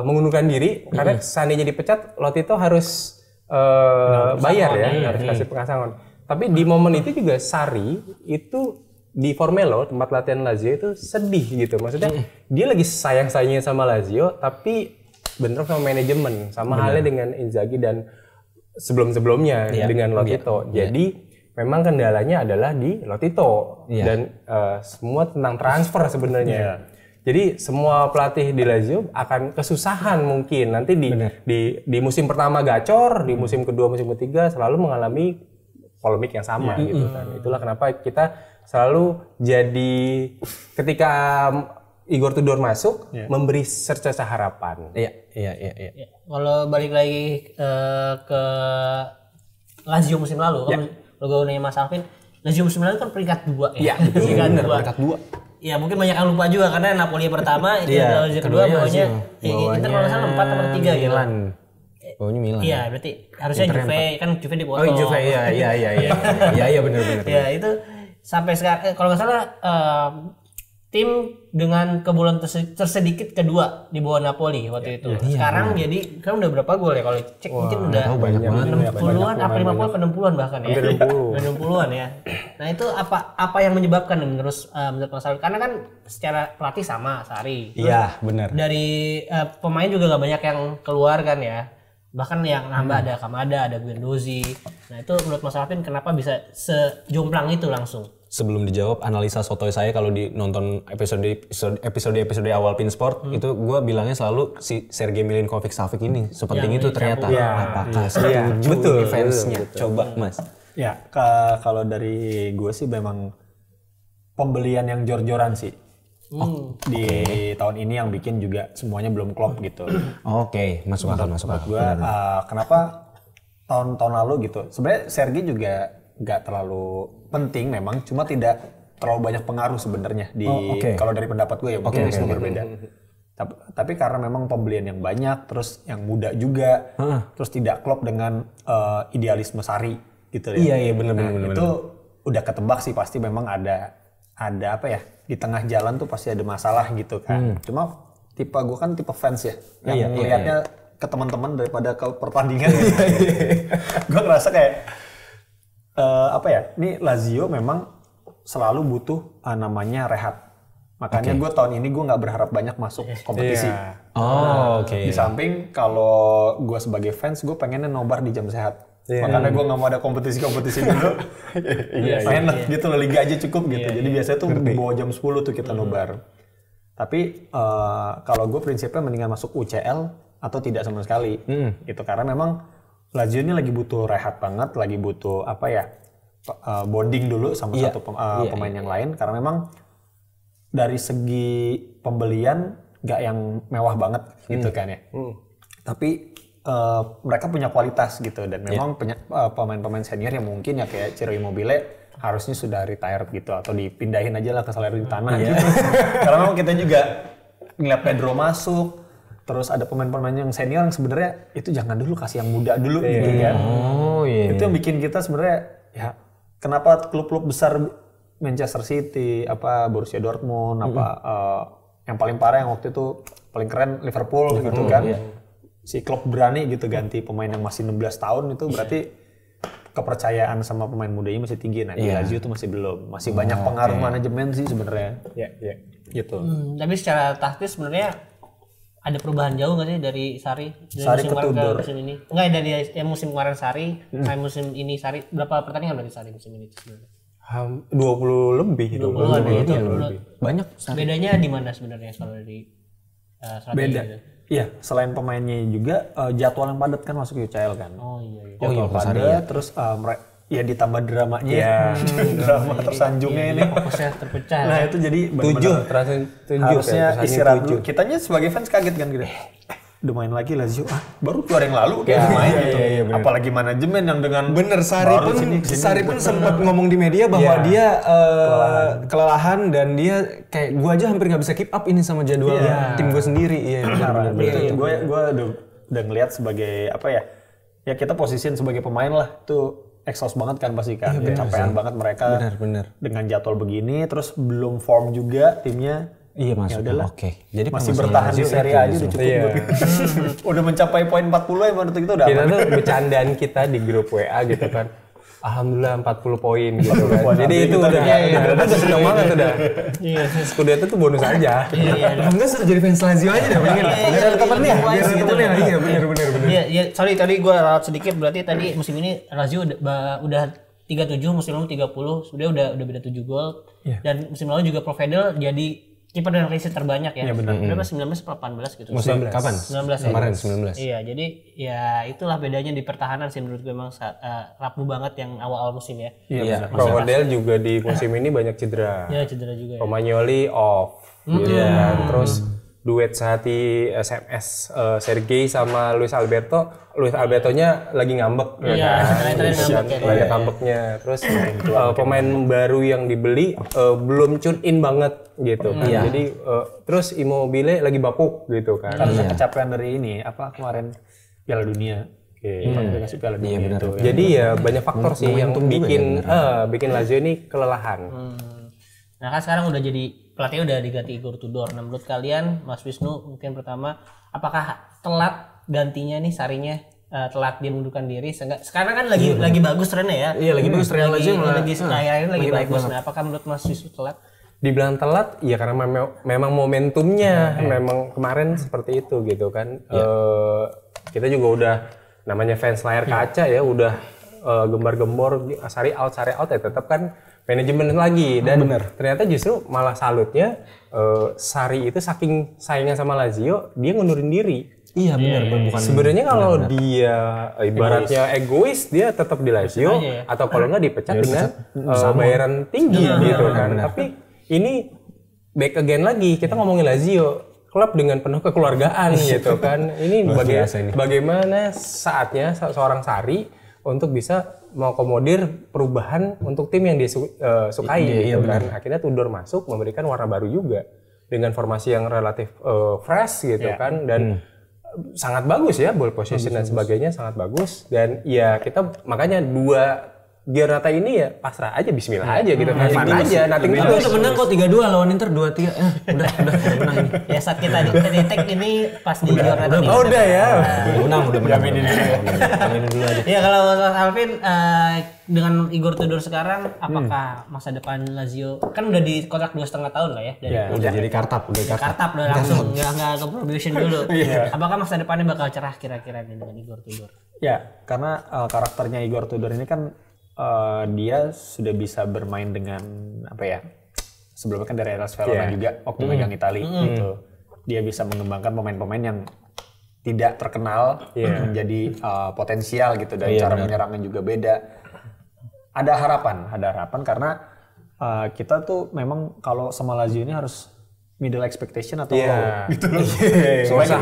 mengundurkan diri karena seandainya dipecat Lotito harus bayar ya, harus kasih pengasangan. Tapi di momen itu juga Sarri itu di Formello, tempat latihan Lazio itu sedih gitu. Maksudnya dia lagi sayang-sayangnya sama Lazio tapi bentrok sama manajemen. Sama halnya dengan Inzaghi dan sebelum-sebelumnya dengan Lotito. Jadi memang kendalanya adalah di Lotito. Dan semua tentang transfer sebenarnya. Jadi semua pelatih di Lazio akan kesusahan mungkin. Nanti di musim pertama gacor, di musim kedua, musim ketiga selalu mengalami polemik yang sama gitu kan. Itulah kenapa kita selalu jadi ketika Igor Tudor masuk memberi secerca harapan. Iya. Kalau balik lagi ke Lazio musim lalu, kan logo nanya Mas Alvin, Lazio musim lalu kan peringkat 2 ya. Peringkat 2. Ya mungkin banyak yang lupa juga karena Napoli pertama, Lazio kedua bawahnya Inter kalau salah 4 atau 3 gitu. Bawahnya Milan. Iya, berarti harusnya Juve kan Juve dipotong. Oh, Juve iya benar. Ya, itu sampai sekarang kalau nggak salah tim dengan kebobolan tersedikit kedua di bawah Napoli waktu itu. Sekarang jadi kan udah berapa gol ya kalau cek mungkin udah banyak banget. 60-an apa 50 ke 60-an bahkan ya. 60-an ya. Nah, itu apa yang menyebabkan menurut Mas Alvin? Karena kan secara pelatih sama Sarri. Iya, benar. Dari pemain juga nggak banyak yang keluar kan ya. Bahkan yang nambah ada Kamada, ada Guendouzi. Nah itu menurut Mas Alvin kenapa bisa sejomplang itu langsung? Sebelum dijawab analisa sotoy saya kalau di nonton episode awal Pinsport itu gue bilangnya selalu si Sergej Milinkovic-Savic ini sepenting itu ternyata. Apakah setuju fansnya? Coba Mas. Ya kalau dari gue sih memang pembelian yang jor-joran sih. Di tahun ini yang bikin juga semuanya belum klop gitu. Masuk akal. Gue kenapa tahun-tahun lalu gitu. Sebenarnya Sergej juga nggak terlalu penting memang, cuma tidak terlalu banyak pengaruh sebenarnya di kalau dari pendapat gue ya mungkin bisa berbeda. Tapi karena memang pembelian yang banyak, terus yang muda juga, terus tidak klop dengan idealisme Sarri gitu ya. Iya benar. Itu udah ketebak sih pasti memang ada apa ya, di tengah jalan tuh pasti ada masalah gitu kan. Cuma gue kan tipe fans ya, yang melihatnya ke teman-teman daripada ke pertandingan. Gue ngerasa kayak ini Lazio memang selalu butuh namanya rehat. Makanya gue tahun ini gue nggak berharap banyak masuk kompetisi. Di samping kalau gue sebagai fans gue pengennya nobar di jam sehat. Makanya gue nggak mau ada kompetisi dulu. Enak gitu loh, liga aja cukup gitu. Jadi biasanya tuh bawa jam 10 tuh kita nobar. Tapi kalau gue prinsipnya mendingan masuk UCL atau tidak sama sekali gitu. Karena memang Lazio ini lagi butuh rehat banget, lagi butuh bonding dulu sama satu pemain yang lain. Karena memang dari segi pembelian nggak yang mewah banget gitu kan ya. Tapi mereka punya kualitas gitu dan memang pemain-pemain senior yang mungkin ya kayak Ciro Immobile harusnya sudah retired gitu atau dipindahin aja lah ke Salernitana gitu. Karena memang kita juga ngeliat Pedro masuk, terus ada pemain-pemain yang senior yang sebenarnya itu jangan dulu, kasih yang muda dulu gitu kan. Itu yang bikin kita sebenarnya ya kenapa klub-klub besar Manchester City, Borussia Dortmund, yang paling parah yang waktu itu paling keren Liverpool gitu kan. Si klub berani gitu ganti pemain yang masih 16 tahun itu berarti kepercayaan sama pemain muda ini masih tinggi. Nah, di Lazio itu masih belum. Masih banyak pengaruh manajemen sih sebenarnya. Gitu. Tapi secara taktis sebenarnya ada perubahan jauh nggak sih dari Sarri Sari ke Tudor musim ini? Enggak, dari musim kemarin Sarri, musim ini Sarri, berapa pertandingan dari Sarri musim ini sebenarnya? 20 lebih. 20 Banyak. Bedanya di mana sebenarnya kalau dari strategi? Beda. Iya, selain pemainnya juga jadwal yang padat kan masuk UCL kan. Jadwal padat, terus ya ditambah dramanya, drama tersanjungnya ini. Fokusnya terpecah. Nah itu jadi 7 harusnya istirahat dulu. Kitanya sebagai fans kaget kan gitu. Udah main lagi Lazio, baru 2 hari yang lalu kayak main gitu. Apalagi manajemen yang dengan Sarri pun sempat ngomong di media bahwa dia kelelahan dan dia kayak gua aja hampir nggak bisa keep up ini sama jadwal tim gue sendiri. Gue udah ngelihat sebagai ya kita posisiin sebagai pemain lah tuh exhaust banget kan pasti kan, kecapean banget mereka dengan jadwal begini, terus belum form juga timnya. Iya Mas. Ya udahlah. Oke. Jadi masih bertahan di Serie A aja udah cukup. Udah mencapai poin 40 ya menurut kita udah. Kita tuh bercandaan kita di grup WA gitu kan. Alhamdulillah 40 poin gitu kan. Jadi itu udah seneng banget udah. Iya. Scudetto tuh bonus aja. Alhamdulillah sudah jadi fans Lazio aja dah mendingan. Biar temennya. Iya benar. Iya, sorry tadi gue ralat sedikit, berarti tadi musim ini Lazio udah 37, musim lalu 30, sudah beda 7 gol. Dan musim lalu juga Provedel jadi kiper dengan clean sheet terbanyak ya. Iya benar. Berapa 19 atau 18 gitu. Musim kapan? 19 ya. Kemarin 19. Iya, jadi ya itulah bedanya di pertahanan sih menurut gue, memang rapuh banget yang awal-awal musim ya. Iya. Provedel juga di musim ini banyak cedera. Iya, cedera juga ya. Romagnoli off gitu kan. Terus duet sehati SMS Sergei sama Luis Alberto-nya lagi ngambek banyak ngambeknya. Terus pemain baru yang dibeli belum tune in banget gitu kan. Jadi terus Immobile lagi bapuk gitu kan. Karena kecapean dari ini kemarin Piala Dunia. Kasih Piala Dunia itu. Jadi ya banyak faktor sih yang bikin Lazio ini kelelahan. Nah kan sekarang udah jadi pelatih, udah diganti Igor Tudor. Nah menurut kalian, Mas Wisnu, mungkin pertama, apakah telat gantinya nih Sarrinya, telat dia mengundurkan diri? Sekarang kan lagi bagus trennya ya. Iya lagi bagus trennya Lazio lagi bagus. Nah apakah menurut Mas Wisnu telat? Dibilang telat ya karena memang momentumnya memang kemarin seperti itu gitu kan. Kita juga udah namanya fans layar kaca ya, udah gembar-gembor Sarri out ya tetap kan manajemen lagi. Dan ternyata justru malah salutnya Sarri itu saking sayangnya sama Lazio dia ngundurin diri. Iya benar. Bukan sebenarnya kalau dia ibaratnya egois dia tetap di Lazio atau kalau nggak dipecat dengan bayaran tinggi gitu kan. Tapi ini back again lagi, kita ngomongin Lazio, klub dengan penuh kekeluargaan gitu kan. Ini bagaimana saatnya seorang Sarri untuk bisa mengakomodir perubahan untuk tim yang dia sukai gitu kan. Akhirnya Tudor masuk memberikan warna baru juga dengan formasi yang relatif fresh gitu kan, dan sangat bagus ya, ball possession dan sebagainya sangat bagus. Dan ya kita makanya Giornata ini ya pasrah aja, bismillah aja gitu, fun aja, nothing tulus. Udah menang kok 3-2 lawan Inter 2-3. Udah menang ini. Ya saat kita tag ini pas di Giornata. Udah ya. Udah menang. Aminin dulu aja. Ya kalau Mas Alvin dengan Igor Tudor sekarang, apakah masa depan Lazio kan udah dikontrak 2,5 tahun lah ya? Udah jadi kartap, udah langsung nggak ke probation dulu. Apakah masa depannya bakal cerah kira-kira nih dengan Igor Tudor? Ya, karena karakternya Igor Tudor ini kan dia sudah bisa bermain dengan sebelumnya kan dari Hellas Verona juga waktu megang Italia gitu. Dia bisa mengembangkan pemain-pemain yang tidak terkenal menjadi potensial gitu, dan cara menyerangnya juga beda. Ada harapan karena kita tuh memang kalau sama Lazio ini harus middle expectation atau low gitu loh. Soalnya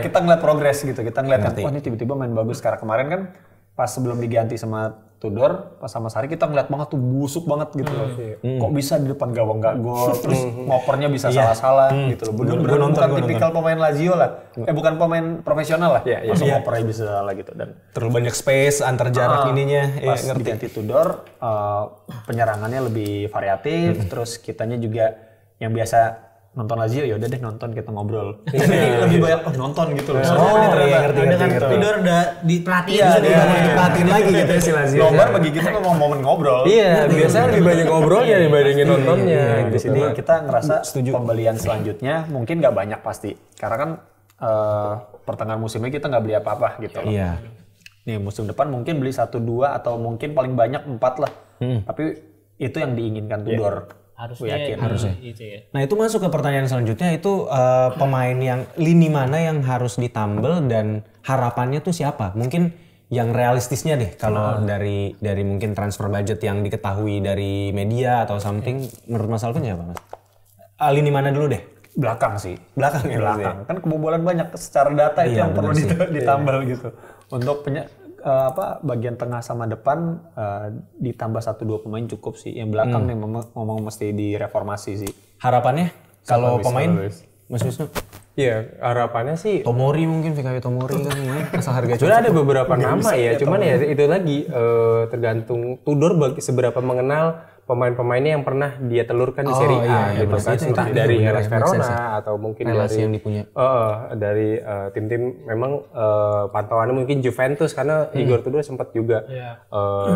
kita ngeliat progres gitu, kita ngeliat kan, wah ini tiba-tiba main bagus. Karena kemarin kan pas sebelum diganti sama Tudor, pas sama Sarri kita ngeliat banget tuh busuk banget gitu loh. Kok bisa di depan gawang nggak gol, terus ngopernya bisa salah-salah gitu loh. Bener-bener bukan tipikal pemain Lazio lah, bukan pemain profesional lah. Masa ngopernya bisa salah gitu dan terlalu banyak space antar jarak ininya. Pas diganti Tudor, penyerangannya lebih variatif, terus kitanya juga yang biasa nonton Lazio ya udah deh nonton kita ngobrol. Lebih banyak nonton gitu loh. Ngerti. Tudor udah diperhatiin diperhatiin lagi gitu si Lazio. Lombar bagi kita memang momen ngobrol. Iya, biasanya lebih banyak ngobrolnya dibandingin nontonnya. Di sini kita ngerasa pembelian selanjutnya mungkin nggak banyak pasti. Karena kan pertengahan musimnya kita nggak beli apa-apa gitu. Iya. Nih musim depan mungkin beli 1-2 atau mungkin paling banyak 4 lah. Tapi itu yang diinginkan Tudor. Harusnya. Itu ya. Nah itu masuk ke pertanyaan selanjutnya itu pemain yang lini mana yang harus ditambal dan harapannya tuh siapa? Mungkin yang realistisnya deh kalau dari mungkin transfer budget yang diketahui dari media atau something menurut Mas Alvin siapa Mas? Lini mana dulu deh? Belakang sih. Belakang. Kan kebobolan banyak secara data itu yang perlu ditambal gitu. Untuk bagian tengah sama depan ditambah 1-2 pemain cukup sih. Yang belakang nih ngomong mesti direformasi sih. Harapannya kalau pemain Mas Wisnu? Iya, harapannya sih Tomori mungkin, VKW Tomori kan asal harga. Sebenarnya ada beberapa nama ya, cuman ya itu lagi tergantung Tudor seberapa mengenal pemain-pemainnya yang pernah dia telurkan di Serie A gitu kan, entah dari Hellas Verona atau mungkin relasi dari yang dipunya. Dari tim-tim memang pantauannya mungkin Juventus karena Igor Tudor sempat juga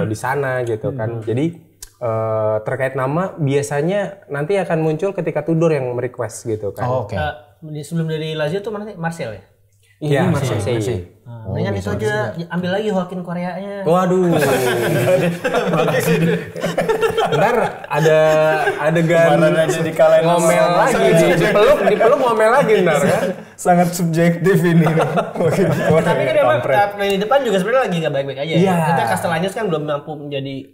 di sana gitu kan. Jadi terkait nama biasanya nanti akan muncul ketika Tudor yang merequest gitu kan. Oh, oke. Sebelum dari Lazio tuh mana Marcel ya? Iya, Marseille. Dengan itu aja ambil lagi Joaquin Koreanya. Waduh. Ntar ada adegan ngomel lagi, dipeluk ngomel lagi ntar kan. Sangat subjektif ini. Tapi kan memang di depan juga sebenarnya lagi nggak baik-baik aja. Iya. Kita Castellanos kan belum mampu menjadi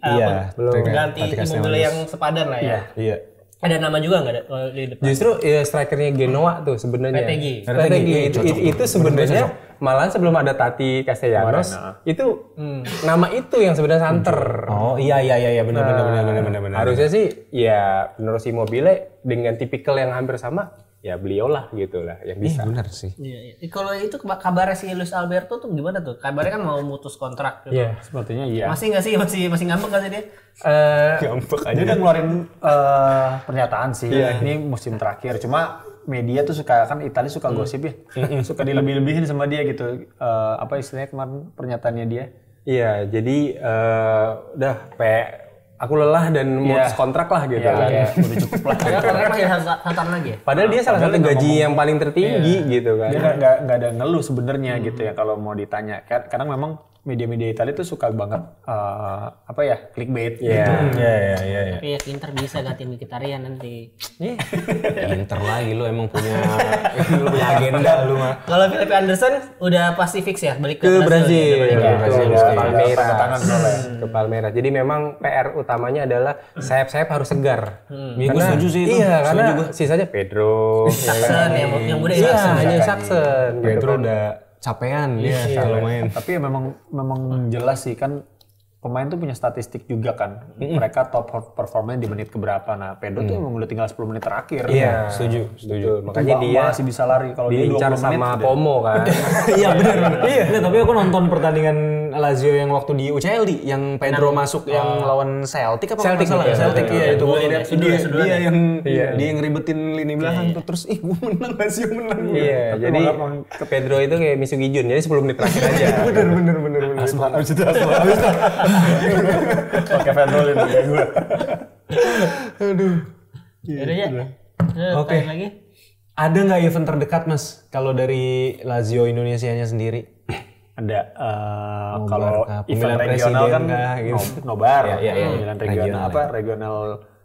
ganti Immobile yang sepadan lah ya. Iya. Ada nama juga nggak ada di depan? Justru ya strikernya Genoa tuh sebenarnya. Strategi. Itu sebenarnya malah sebelum ada Tati Castellanos itu nama itu yang sebenarnya santer. Oh iya benar. Harusnya sih ya penerus Immobile dengan tipikal yang hampir sama ya beliau lah gitu lah yang bisa. Benar sih. Iya. Kalau itu kabarnya si Luis Alberto tuh gimana tuh? Kabarnya kan mau mutus kontrak gitu. Iya, sepertinya iya. Masih nggak sih? Masih ngambek nggak sih dia? Ngambek aja. Dia udah ngeluarin pernyataan sih. Ini musim terakhir. Cuma media tuh suka, kan Italia suka gosip ya. Suka dilebih-lebihin sama dia gitu. Apa istilahnya kemarin pernyataannya dia? Iya, jadi udah aku lelah dan mutus kontrak lah gitu kan. Udah cukup lah. Kontrak masih satu lagi ya? Padahal dia salah satu gaji yang paling tertinggi gitu kan. Dia nggak ada ngeluh sebenarnya gitu ya kalau mau ditanya. Kadang memang media-media Italia tuh suka banget clickbait gitu. Tapi ya Inter bisa gantiin Mkhitaryan nanti. Inter lagi lu emang punya agenda lu mah. Kalau Philippe Anderson udah pasti fix ya balik ke Brazil. Ke Palmeiras. Jadi memang PR utamanya adalah sayap-sayap harus segar. Gue setuju sih itu. Iya, karena sisanya Pedro, Saxon yang muda ya. hanya Saxon. Pedro udah capean dia kalau main. Tapi ya memang jelas sih kan pemain tuh punya statistik juga kan. Mereka top performanya di menit keberapa. Nah, Pedro tuh emang udah tinggal 10 menit terakhir. Iya, setuju. Makanya dia masih bisa lari kalau dia 20 diincar menit sama Como kan. Iya benar. Iya, tapi aku nonton pertandingan Lazio yang waktu di UCL yang Pedro masuk yang lawan Celtic apa Celtic salah? Celtic iya itu. Dia yang ngeribetin lini belakang tuh terus gue menang Lazio menang. Iya, jadi ke Pedro itu kayak Misugi Jun. Jadi 10 menit terakhir aja. Bener. Asma. Pakai Fendol ini kayak gue. Aduh. Yaudah ya. Oke. Lagi. Ada nggak event terdekat Mas? Kalau dari Lazio Indonesianya sendiri? Ada. Kalau event regional kan nobar. Pemilihan regional regional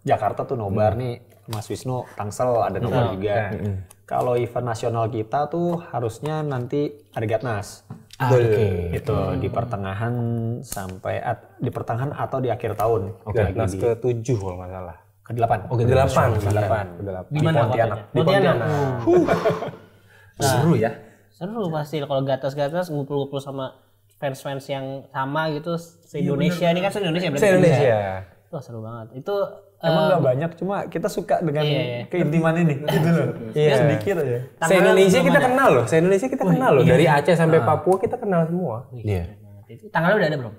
Jakarta tuh nobar nih. Mas Wisnu Tangsel ada nobar juga. Kalau event nasional kita tuh harusnya nanti ada Gatnas. Itu di pertengahan sampai di pertengahan atau di akhir tahun. Gatnas ke-7 kalau nggak salah. Ke-8. Oh, ke-8. Di mana? Pontianak. Seru ya. Seru pasti kalau gatas-gatas ngumpul-ngumpul sama fans-fans yang sama gitu se-Indonesia. Ini kan se-Indonesia berarti. Se-Indonesia. Wah, seru banget. Itu emang nggak banyak, cuma kita suka dengan keintiman ini gitu loh. Sedikit aja. Se-Indonesia kita kenal loh. Se-Indonesia kita kenal loh. Dari Aceh sampai Papua kita kenal semua. Iya. Itu tanggalnya udah ada belum?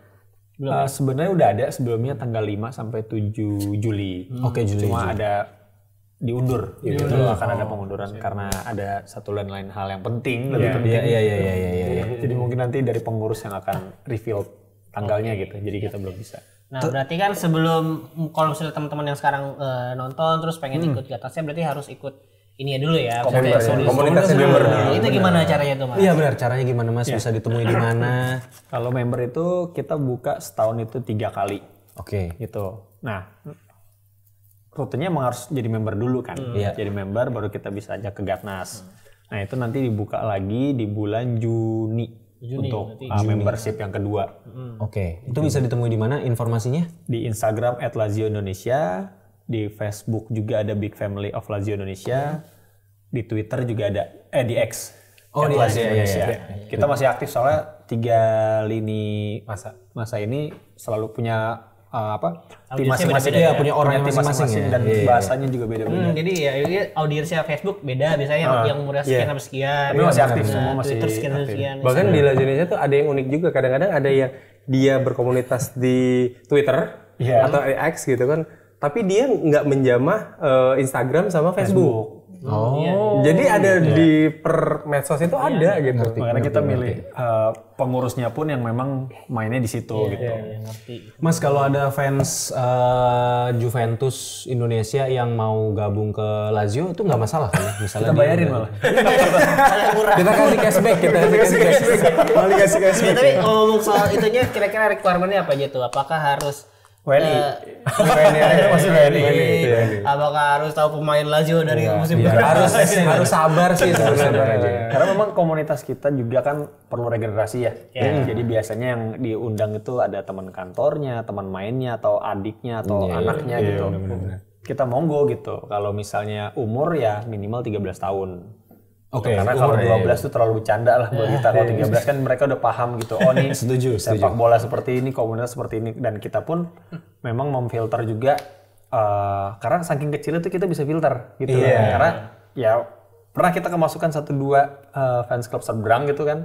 Sebenarnya udah ada sebelumnya tanggal 5 sampai 7 Juli. Oke, Juli. Cuma ada diundur gitu. Akan ada pengunduran karena ada satu dan lain hal yang penting, lebih penting. Iya. Jadi mungkin nanti dari pengurus yang akan reveal tanggalnya gitu. Jadi kita belum bisa. Nah, berarti kan sebelum kalau misalnya teman-teman yang sekarang nonton terus pengen ikut gatasnya berarti harus ikut ini ya dulu ya. Komunitasnya member dulu. Itu gimana caranya tuh, Mas? Iya benar, caranya gimana Mas? Bisa ditemui di mana? Kalau member itu kita buka setahun itu 3 kali. Oke. Gitu. Nah, rutenya emang harus jadi member dulu kan. Jadi member baru kita bisa ajak ke Gatnas. Nah, itu nanti dibuka lagi di bulan Juni untuk membership yang kedua. Oke. Itu bisa ditemui di mana informasinya? Di Instagram @lazio_indonesia, di Facebook juga ada Big Family of Lazio Indonesia, di Twitter juga ada di X. Di Lazio Indonesia. Kita masih aktif soalnya 3 lini masa ini selalu punya tim masing-masing, punya orang masing-masing dan bahasanya juga beda-beda. Jadi ya audiensnya Facebook beda biasanya yang umurnya sekian sampai sekian. Tapi masih aktif semua, masih Twitter sekian. Bahkan di Lazio Indonesia tuh ada yang unik juga. Kadang-kadang ada yang dia berkomunitas di Twitter atau X gitu kan, tapi dia nggak menjamah Instagram sama Facebook. Jadi ada di per medsos itu ada gitu. Makanya kita milih pengurusnya pun yang memang mainnya di situ gitu. Mas, kalau ada fans Juventus Indonesia yang mau gabung ke Lazio itu nggak masalah kan? Misalnya kita bayarin malah. Kita kasih cashback, Malah kasih cashback. Tapi ngomong soal itunya kira-kira requirement-nya apa aja tuh? Apakah harus WNI. Masih WNI. Apakah harus tahu pemain Lazio dari musim harus sabar sih sebenarnya. Karena memang komunitas kita juga kan perlu regenerasi ya. Jadi biasanya yang diundang itu ada teman kantornya, teman mainnya, atau adiknya, atau anaknya gitu. Kita monggo gitu. Kalau misalnya umur ya minimal 13 tahun. Karena kalau 12 itu terlalu bercanda lah buat kita. Kalau 13 kan mereka udah paham gitu. Oh nih sepak bola seperti ini, komunitas seperti ini. Dan kita pun memang memfilter juga. Karena saking kecil itu kita bisa filter gitu. Karena ya pernah kita kemasukan 1-2 fans club seberang gitu kan.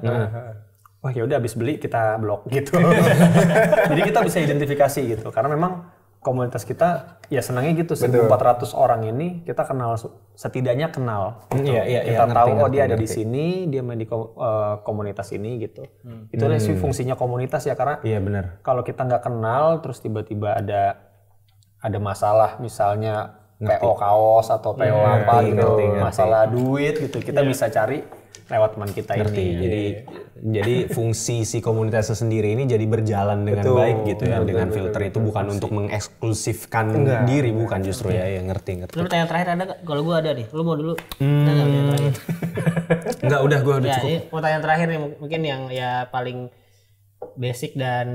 Wah ya udah habis beli kita blok gitu. Jadi kita bisa identifikasi gitu. Karena memang komunitas kita ya senangnya gitu, 1.400 orang ini kita kenal, setidaknya kenal. Kita tahu dia ada di sini, dia main di komunitas ini gitu. Itu sih fungsinya komunitas ya, karena kalau kita nggak kenal terus tiba-tiba ada masalah misalnya PO kaos atau PO apa gitu, masalah duit gitu, kita bisa cari lewat teman kita ini. Jadi fungsi si komunitasnya sendiri ini jadi berjalan dengan baik gitu ya. Dengan filter itu bukan untuk mengeksklusifkan diri, bukan justru ya. Ngerti. Lu pertanyaan terakhir ada nggak? Kalau gue ada nih, lu mau dulu? Ada nggak pertanyaan terakhir? Enggak, udah gue udah cukup. Ini pertanyaan terakhir nih mungkin yang ya paling basic dan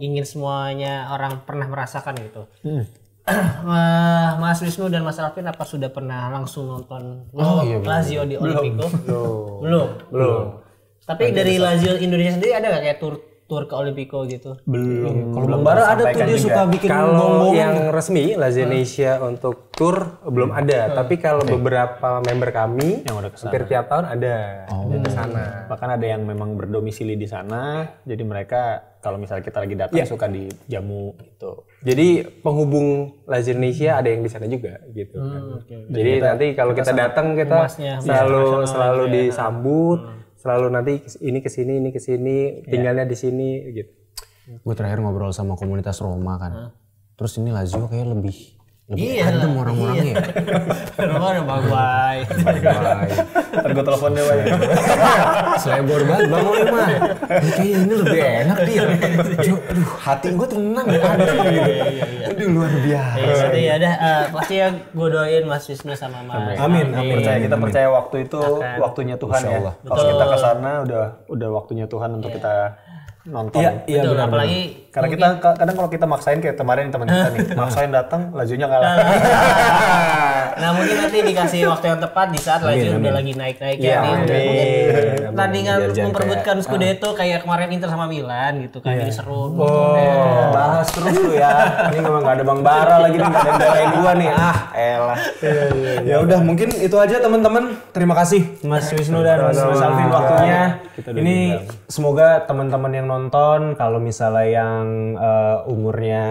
ingin semuanya orang pernah merasakan gitu. Mas Wisnu dan Mas Alvin apa sudah pernah langsung nonton Lazio di Olimpico? Belum. Tapi dari Lazio Indonesia sendiri ada nggak kayak tur ke Olimpico gitu? Belum. Kalau Bang Bara ada tuh, dia suka bikin kalau yang resmi Lazio Indonesia untuk tur belum ada. Tapi kalau beberapa member kami yang hampir tiap tahun ada ke sana. Bahkan ada yang memang berdomisili di sana. Jadi mereka kalau misalnya kita lagi datang suka dijamu gitu. Jadi penghubung Lazio Indonesia ada yang di sana juga gitu. Jadi nanti kalau kita datang kita selalu disambut. Selalu nanti ini ke sini, tinggalnya di sini gitu. Gue terakhir ngobrol sama komunitas Roma kan. Terus ini Lazio kayak lebih adem orang-orangnya. Roma udah bye-bye. Ntar gue telepon deh, Bang. Selebor banget Bang Oli mah. Kayaknya ini lebih enak dia. Aduh, hati gue tenang ya, adem gitu. Aduh, luar biasa. Ya udah, pasti ya gue doain Mas Wisnu sama Mas. Amin. Kita percaya waktu itu waktunya Tuhan ya. Kalau kita ke sana udah waktunya Tuhan untuk kita nonton. Iya benar. Apalagi karena kita kadang kalau kita maksain kayak kemarin teman kita nih, maksain datang, Lazio-nya kalah. Nah mungkin nanti dikasih waktu yang tepat di saat Lazio udah lagi naik-naiknya nih. Mungkin pertandingan memperebutkan Scudetto kayak kemarin Inter sama Milan gitu kan, jadi seru. Bahas terus tuh ya. Ini memang nggak ada Bang Bara lagi nih, nggak ada yang belain gua nih. Elah. Ya udah mungkin itu aja teman-teman. Terima kasih Mas Wisnu dan Mas Alvin waktunya. Ini semoga teman-teman yang nonton kalau misalnya yang umurnya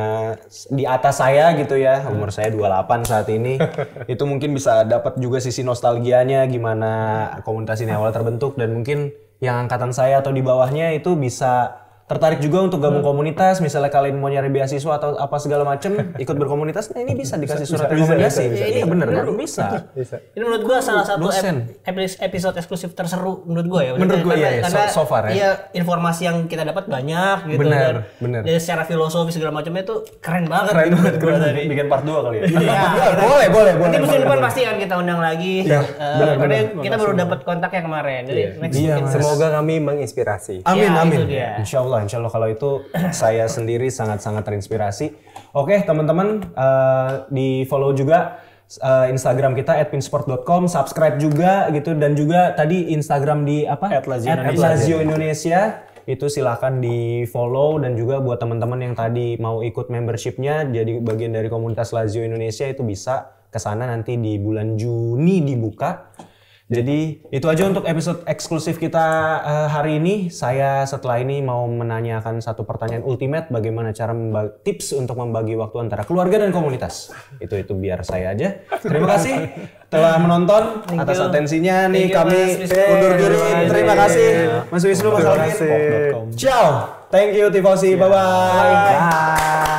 di atas saya gitu ya, umur saya 28 saat ini, itu mungkin bisa dapat juga sisi nostalgianya gimana komunitas ini awal terbentuk, dan mungkin yang angkatan saya atau di bawahnya itu bisa tertarik juga untuk gabung komunitas, misalnya kalian mau nyari beasiswa atau apa segala macem, ikut berkomunitas, nah ini bisa dikasih surat rekomendasi. Iya bener kan? Bisa. Ini menurut gua salah satu episode eksklusif terseru menurut gua ya. Menurut gua ya, so far ya. Iya, informasi yang kita dapat banyak gitu. Bener. Dan secara filosofi segala macamnya itu keren banget. Keren. Bikin part 2 kali ya. Boleh. Nanti musim depan pasti kan kita undang lagi. Karena kita baru dapat kontaknya kemarin. Jadi semoga kami menginspirasi. Amin. Insya Allah kalau itu saya sendiri sangat-sangat terinspirasi. Oke teman-teman, di follow juga Instagram kita @pinsport.com, subscribe juga gitu, dan juga tadi Instagram di apa? @lazio Indonesia. Itu silakan di follow, dan juga buat teman-teman yang tadi mau ikut membershipnya jadi bagian dari komunitas Lazio Indonesia itu bisa kesana nanti di bulan Juni dibuka. Jadi itu aja untuk episode eksklusif kita hari ini. Saya setelah ini mau menanyakan satu pertanyaan ultimate, bagaimana cara tips untuk membagi waktu antara keluarga dan komunitas. Itu biar saya aja. Terima kasih telah menonton, atas atensinya nih kami undur diri. Terima kasih Mas Wisnu, Mas Alvin. Ciao. Thank you Tifosi. Bye bye.